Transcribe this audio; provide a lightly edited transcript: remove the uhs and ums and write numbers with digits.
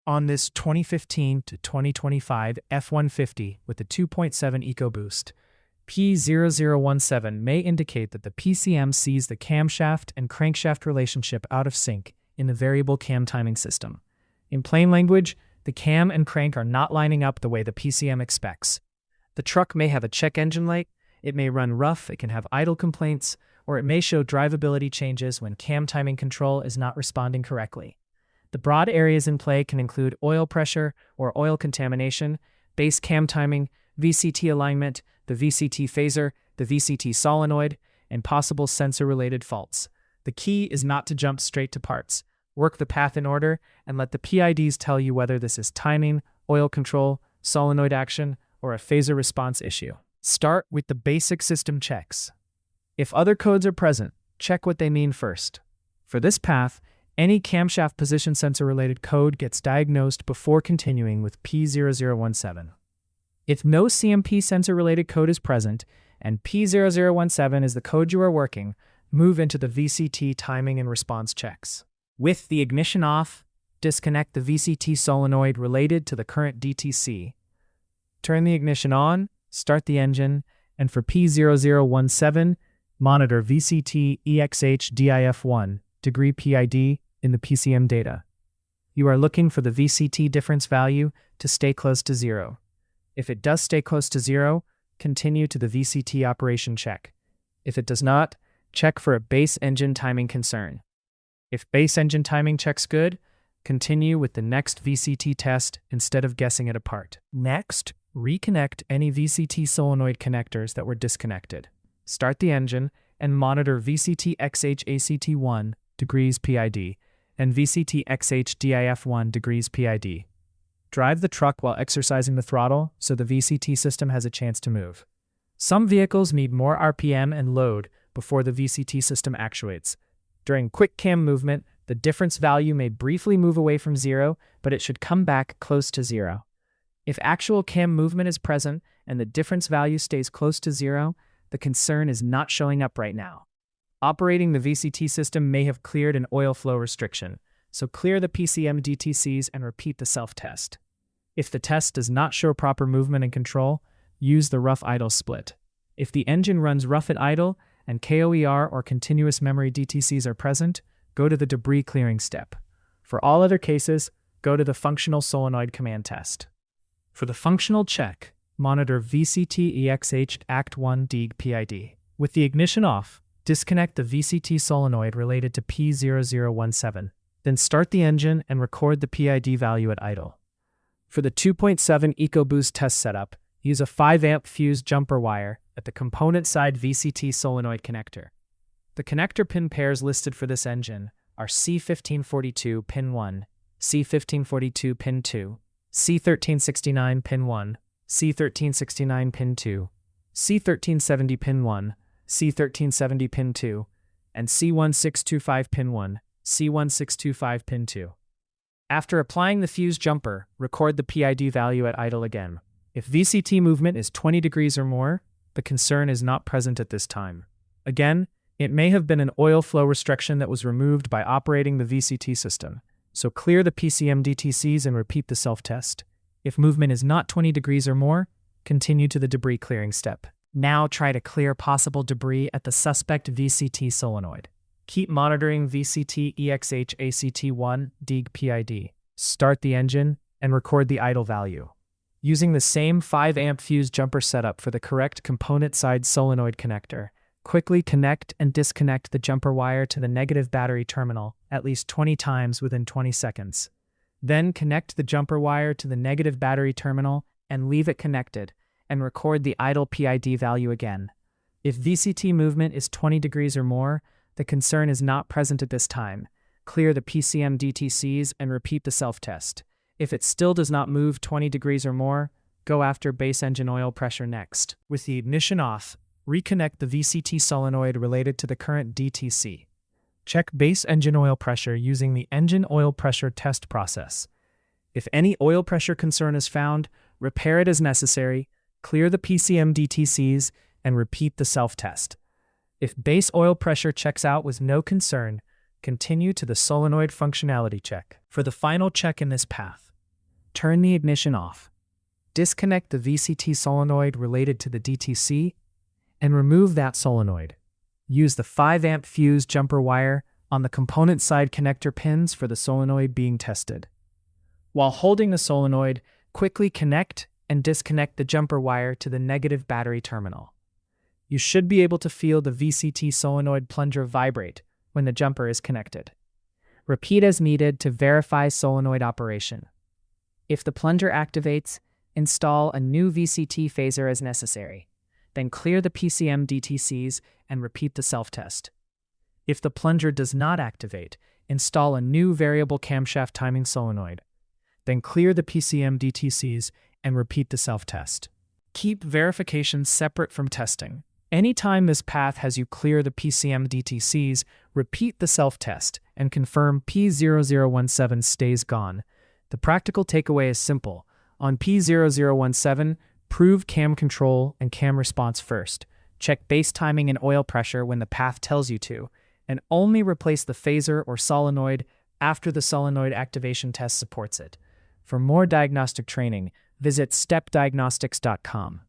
On this 2015 to 2025 F150 with the 2.7 EcoBoost, P0017 may indicate that the PCM sees the camshaft and crankshaft relationship out of sync in the variable cam timing system. In plain language, the cam and crank are not lining up the way the PCM expects. The truck may have a check engine light, it may run rough, it can have idle complaints, or it may show drivability changes when cam timing control is not responding correctly. The broad areas in play can include oil pressure or oil contamination, base cam timing, VCT alignment, the VCT phaser, the VCT solenoid, and possible sensor-related faults. The key is not to jump straight to parts. Work the path in order and let the PIDs tell you whether this is timing, oil control, solenoid action, or a phaser response issue. Start with the basic system checks. If other codes are present, check what they mean first. For this path, any camshaft position sensor-related code gets diagnosed before continuing with P0017. If no CMP sensor-related code is present, and P0017 is the code you are working, move into the VCT timing and response checks. With the ignition off, disconnect the VCT solenoid related to the current DTC. Turn the ignition on, start the engine, and for P0017, monitor VCT EXH-DIF1 degree PID in the PCM data. You are looking for the VCT difference value to stay close to 0. If it does stay close to 0, continue to the VCT operation check. If it does not, check for a base engine timing concern. If base engine timing checks good, continue with the next VCT test instead of guessing it apart. Next, reconnect any VCT solenoid connectors that were disconnected. Start the engine and monitor VCT XH-ACT1 degrees PID and VCT XH-DIF1 degrees PID. Drive the truck while exercising the throttle so the VCT system has a chance to move. Some vehicles need more RPM and load before the VCT system actuates. During quick cam movement, the difference value may briefly move away from 0, but it should come back close to 0. If actual cam movement is present and the difference value stays close to 0, the concern is not showing up right now. Operating the VCT system may have cleared an oil flow restriction, so clear the PCM DTCs and repeat the self-test. If the test does not show proper movement and control, use the rough idle split. If the engine runs rough at idle and KOER or continuous memory DTCs are present, go to the debris clearing step. For all other cases, go to the functional solenoid command test. For the functional check, monitor VCT EXH ACT1 DIG PID. With the ignition off, disconnect the VCT solenoid related to P0017. Then start the engine and record the PID value at idle. For the 2.7 EcoBoost test setup, use a 5-amp fused jumper wire at the component side VCT solenoid connector. The connector pin pairs listed for this engine are C1542 pin 1, C1542 pin 2, C1369 pin 1, C1369 pin 2, C1370 pin 1, C1370 pin 2, and C1625 pin 1, C1625 pin 2. After applying the fused jumper, record the PID value at idle again. If VCT movement is 20 degrees or more, the concern is not present at this time. Again, it may have been an oil flow restriction that was removed by operating the VCT system, so clear the PCM DTCs and repeat the self-test. If movement is not 20 degrees or more, continue to the debris clearing step. Now try to clear possible debris at the suspect VCT solenoid. Keep monitoring VCT EXH-ACT1 DIG PID. Start the engine and record the idle value. Using the same 5-amp fused jumper setup for the correct component side solenoid connector, quickly connect and disconnect the jumper wire to the negative battery terminal at least 20 times within 20 seconds. Then connect the jumper wire to the negative battery terminal and leave it connected, and record the idle PID value again. If VCT movement is 20 degrees or more, the concern is not present at this time. Clear the PCM DTCs and repeat the self-test. If it still does not move 20 degrees or more, go after base engine oil pressure next. With the ignition off, reconnect the VCT solenoid related to the current DTC. Check base engine oil pressure using the engine oil pressure test process. If any oil pressure concern is found, repair it as necessary, clear the PCM DTCs, and repeat the self-test. If base oil pressure checks out with no concern, continue to the solenoid functionality check. For the final check in this path, turn the ignition off. Disconnect the VCT solenoid related to the DTC and remove that solenoid. Use the 5-amp fuse jumper wire on the component side connector pins for the solenoid being tested. While holding the solenoid, quickly connect and disconnect the jumper wire to the negative battery terminal. You should be able to feel the VCT solenoid plunger vibrate when the jumper is connected. Repeat as needed to verify solenoid operation. If the plunger activates, install a new VCT phaser as necessary. Then clear the PCM DTCs and repeat the self-test. If the plunger does not activate, install a new variable camshaft timing solenoid. Then clear the PCM DTCs and repeat the self-test. Keep verification separate from testing. Anytime this path has you clear the PCM DTCs, repeat the self-test and confirm P0017 stays gone. The practical takeaway is simple. On P0017, prove cam control and cam response first. Check base timing and oil pressure when the path tells you to, and only replace the phaser or solenoid after the solenoid activation test supports it. For more diagnostic training, visit stepdiagnostics.com.